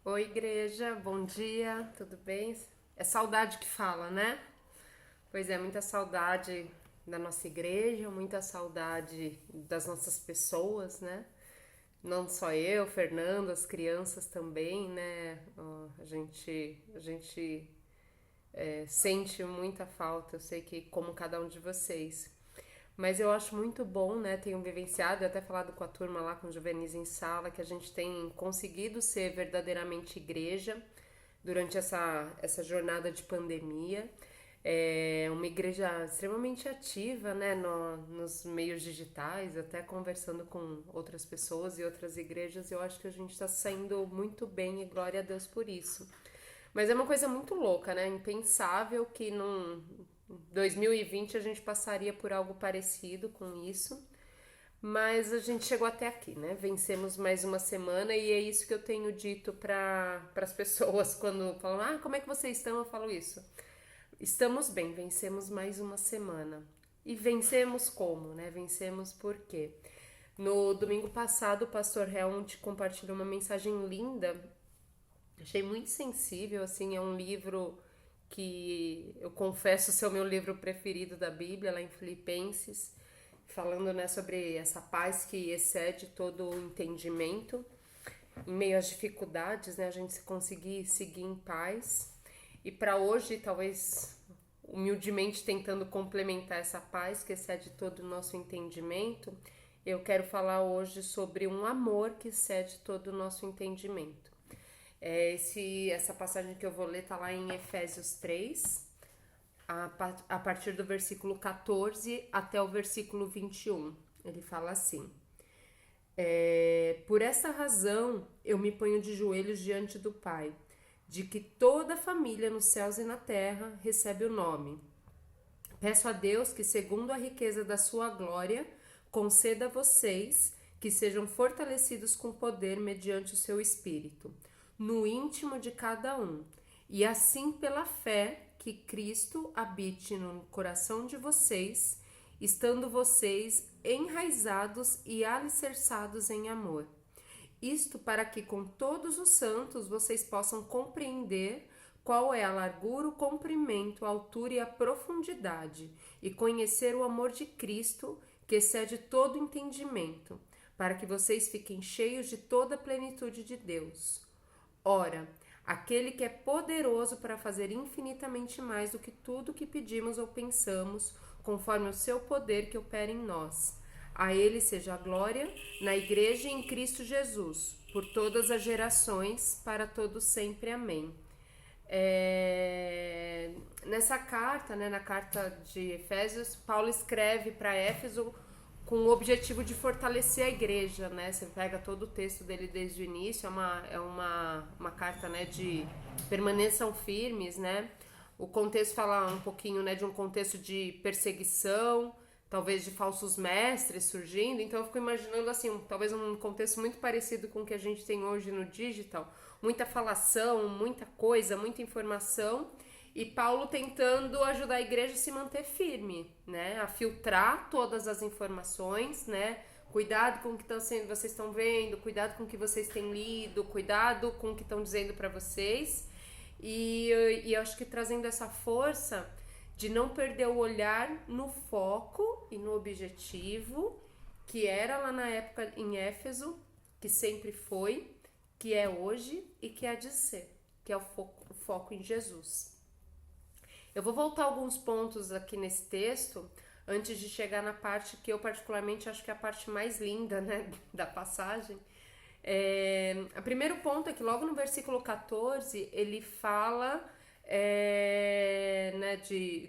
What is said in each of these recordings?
Oi, igreja, bom dia, tudo bem? É saudade que fala, né? Pois é, muita saudade da nossa igreja, muita saudade das nossas pessoas, né? Não só eu, Fernando, as crianças também, né? A gente sente muita falta, eu sei que como cada um de vocês. Mas eu acho muito bom, né? Tenho vivenciado, e até falado com a turma lá, com o Juvenis em sala, que a gente tem conseguido ser verdadeiramente igreja durante essa jornada de pandemia. É uma igreja extremamente ativa, né, nos meios digitais, até conversando com outras pessoas e outras igrejas, eu acho que a gente está saindo muito bem e glória a Deus por isso. Mas é uma coisa muito louca, né? Impensável que num 2020 a gente passaria por algo parecido com isso. Mas a gente chegou até aqui, né? Vencemos mais uma semana e é isso que eu tenho dito para as pessoas quando falam: "Ah, como é que vocês estão?" Eu falo isso. Estamos bem, vencemos mais uma semana. E vencemos como, né? Vencemos por quê? No domingo passado, o pastor Helmut compartilhou uma mensagem linda. Achei muito sensível, assim, é um livro que eu confesso ser o meu livro preferido da Bíblia, lá em Filipenses, falando, né, sobre essa paz que excede todo o entendimento, em meio às dificuldades, né, a gente se conseguir seguir em paz. E para hoje, talvez humildemente tentando complementar essa paz que excede todo o nosso entendimento, eu quero falar hoje sobre um amor que excede todo o nosso entendimento. Essa passagem que eu vou ler está lá em Efésios 3, a partir do versículo 14 até o versículo 21. Ele fala assim: Por essa razão eu me ponho de joelhos diante do Pai, de que toda a família nos céus e na terra recebe o nome. Peço a Deus que, segundo a riqueza da sua glória, conceda a vocês que sejam fortalecidos com poder mediante o seu espírito, no íntimo de cada um, e assim pela fé que Cristo habite no coração de vocês, estando vocês enraizados e alicerçados em amor. Isto para que com todos os santos vocês possam compreender qual é a largura, o comprimento, a altura e a profundidade, e conhecer o amor de Cristo, que excede todo entendimento, para que vocês fiquem cheios de toda a plenitude de Deus. Ora, aquele que é poderoso para fazer infinitamente mais do que tudo que pedimos ou pensamos, conforme o seu poder que opera em nós. A ele seja a glória na igreja e em Cristo Jesus, por todas as gerações, para todos sempre. Amém. Nessa carta, né, na carta de Efésios, Paulo escreve para Éfeso com o objetivo de fortalecer a igreja, né? Você pega todo o texto dele desde o início, uma carta, né, de permaneçam firmes, né? O contexto fala um pouquinho, né, de um contexto de perseguição, talvez de falsos mestres surgindo. Então eu fico imaginando assim, talvez um contexto muito parecido com o que a gente tem hoje no digital, muita falação, muita coisa, muita informação. E Paulo tentando ajudar a igreja a se manter firme, né? A filtrar todas as informações, né? Cuidado com o que vocês estão vendo, cuidado com o que vocês têm lido, cuidado com o que estão dizendo para vocês. E eu acho que trazendo essa força de não perder o olhar no foco e no objetivo, que era lá na época em Éfeso, que sempre foi, que é hoje e que há de ser, que é o foco em Jesus. Eu vou voltar alguns pontos aqui nesse texto antes de chegar na parte que eu particularmente acho que é a parte mais linda, né, da passagem. O primeiro ponto é que logo no versículo 14 ele fala, né,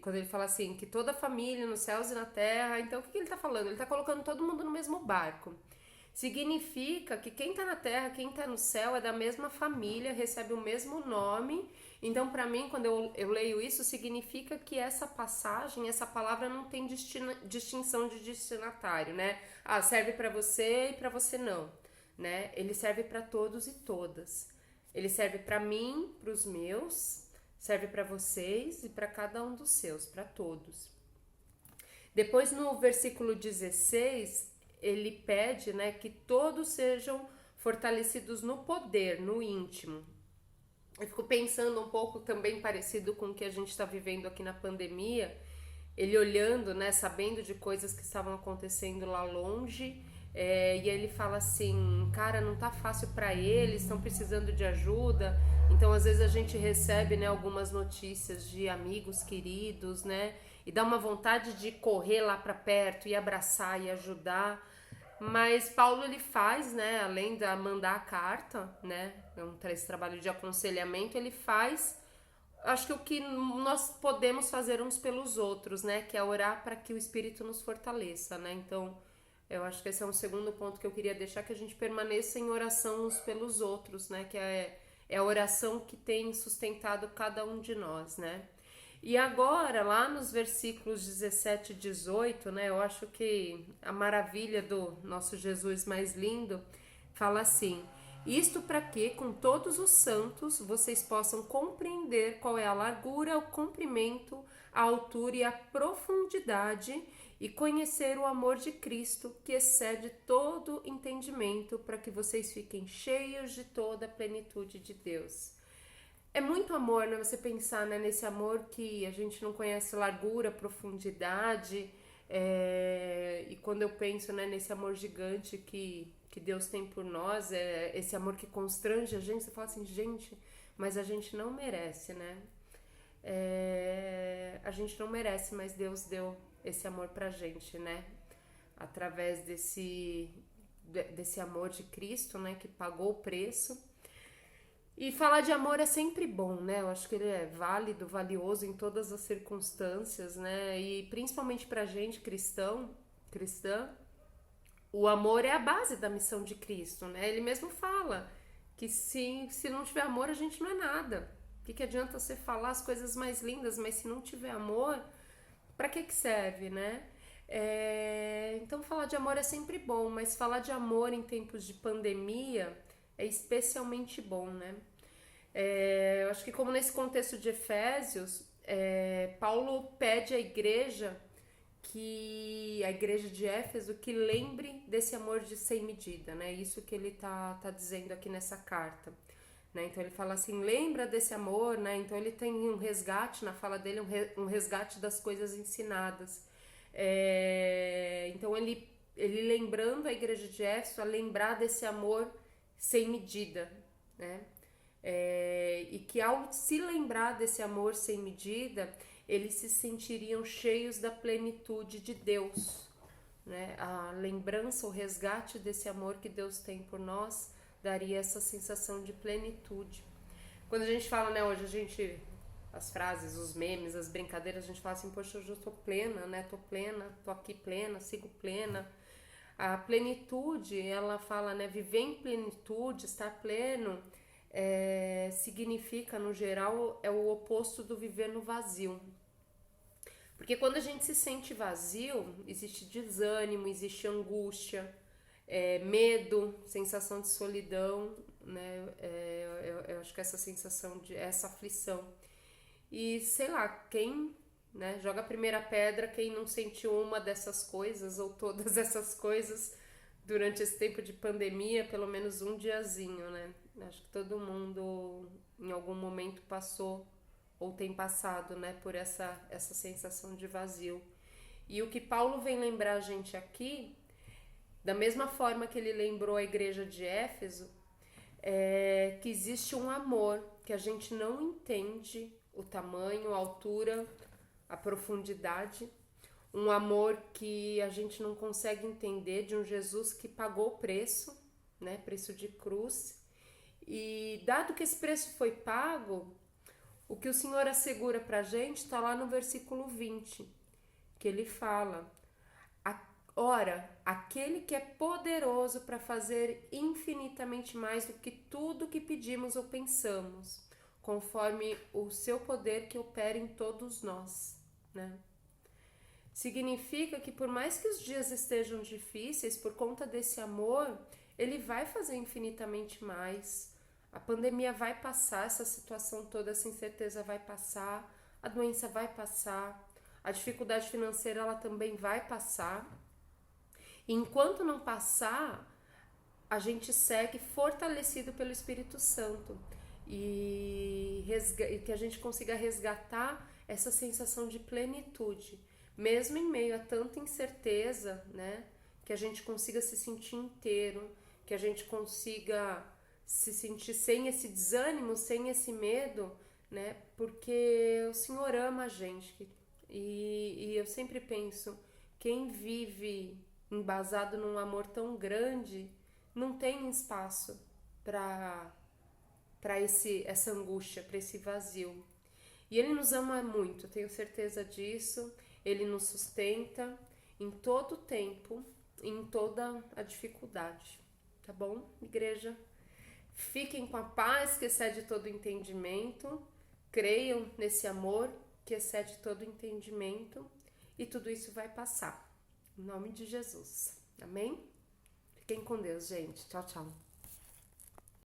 quando ele fala assim, que toda a família nos céus e na terra. Então o que ele está falando? Ele está colocando todo mundo no mesmo barco. Significa que quem está na terra, quem está no céu é da mesma família, recebe o mesmo nome. Então, para mim, quando eu leio isso, significa que essa passagem, essa palavra não tem distinção de destinatário, né? Ah, serve para você e para você não, né? Ele serve para todos e todas. Ele serve para mim, para os meus, serve para vocês e para cada um dos seus, para todos. Depois, no versículo 16, ele pede, né, que todos sejam fortalecidos no poder, no íntimo. Eu fico pensando um pouco também parecido com o que a gente está vivendo aqui na pandemia, ele olhando, né, sabendo de coisas que estavam acontecendo lá longe, e ele fala assim, cara, não tá fácil para eles, estão precisando de ajuda. Então, às vezes a gente recebe, né, algumas notícias de amigos queridos, né, e dá uma vontade de correr lá para perto e abraçar e ajudar. Mas Paulo ele faz, né, além de mandar a carta, né, esse trabalho de aconselhamento, ele faz, acho que o que nós podemos fazer uns pelos outros, né, que é orar para que o Espírito nos fortaleça, né. Então, eu acho que esse é um segundo ponto que eu queria deixar, que a gente permaneça em oração uns pelos outros, né, que é a oração que tem sustentado cada um de nós, né. E agora, lá nos versículos 17 e 18, né, eu acho que a maravilha do nosso Jesus mais lindo fala assim: isto para que, com todos os santos, vocês possam compreender qual é a largura, o comprimento, a altura e a profundidade, e conhecer o amor de Cristo, que excede todo entendimento, para que vocês fiquem cheios de toda a plenitude de Deus. É muito amor, né? Você pensar, né, nesse amor que a gente não conhece largura, profundidade. E quando eu penso, né, nesse amor gigante que Deus tem por nós, esse amor que constrange a gente, você fala assim, gente, mas a gente não merece, né? A gente não merece, mas Deus deu esse amor pra gente, né? Através desse amor de Cristo, né, que pagou o preço. E falar de amor é sempre bom, né? Eu acho que ele é válido, valioso em todas as circunstâncias, né? E principalmente pra gente cristã, o amor é a base da missão de Cristo, né? Ele mesmo fala que se não tiver amor, a gente não é nada. O que adianta você falar as coisas mais lindas, mas se não tiver amor, pra que serve, né? Então falar de amor é sempre bom, mas falar de amor em tempos de pandemia é especialmente bom, né? Eu acho que como nesse contexto de Efésios, Paulo pede à igreja a igreja de Éfeso, que lembre desse amor de sem medida, né? Isso que ele tá dizendo aqui nessa carta, né? Então ele fala assim, lembra desse amor, né? Então ele tem um resgate na fala dele, um resgate das coisas ensinadas. Então ele lembrando a igreja de Éfeso a lembrar desse amor sem medida, né? E que ao se lembrar desse amor sem medida, eles se sentiriam cheios da plenitude de Deus, né? A lembrança, o resgate desse amor que Deus tem por nós daria essa sensação de plenitude. Quando a gente fala, né, hoje as frases, os memes, as brincadeiras, a gente fala assim, poxa, hoje eu tô plena, né? Tô plena, tô aqui plena, sigo plena. A plenitude, ela fala, né, viver em plenitude, estar pleno, significa, no geral, é o oposto do viver no vazio. Porque quando a gente se sente vazio, existe desânimo, existe angústia, medo, sensação de solidão, né? Eu acho que essa sensação essa aflição. E sei lá, quem, né, joga a primeira pedra, quem não sentiu uma dessas coisas ou todas essas coisas durante esse tempo de pandemia, pelo menos um diazinho, né? Acho que todo mundo em algum momento passou ou tem passado, né, por essa sensação de vazio. E o que Paulo vem lembrar a gente aqui, da mesma forma que ele lembrou a igreja de Éfeso, é que existe um amor que a gente não entende o tamanho, a altura, a profundidade, um amor que a gente não consegue entender, de um Jesus que pagou o preço, né, preço de cruz. E dado que esse preço foi pago, o que o Senhor assegura pra gente está lá no versículo 20, que ele fala: ora, aquele que é poderoso para fazer infinitamente mais do que tudo que pedimos ou pensamos, conforme o seu poder que opera em todos nós, né? Significa que por mais que os dias estejam difíceis, por conta desse amor, ele vai fazer infinitamente mais. A pandemia vai passar, essa situação toda, essa incerteza vai passar, a doença vai passar, a dificuldade financeira ela também vai passar. E enquanto não passar, a gente segue fortalecido pelo Espírito Santo. e que a gente consiga resgatar essa sensação de plenitude, mesmo em meio a tanta incerteza, né? Que a gente consiga se sentir inteiro, que a gente consiga se sentir sem esse desânimo, sem esse medo, né? Porque o Senhor ama a gente. E eu sempre penso, quem vive embasado num amor tão grande, não tem espaço para essa angústia, para esse vazio. E Ele nos ama muito, tenho certeza disso. Ele nos sustenta em todo o tempo, em toda a dificuldade. Tá bom, igreja? Fiquem com a paz que excede todo entendimento. Creiam nesse amor que excede todo entendimento. E tudo isso vai passar. Em nome de Jesus. Amém? Fiquem com Deus, gente. Tchau, tchau.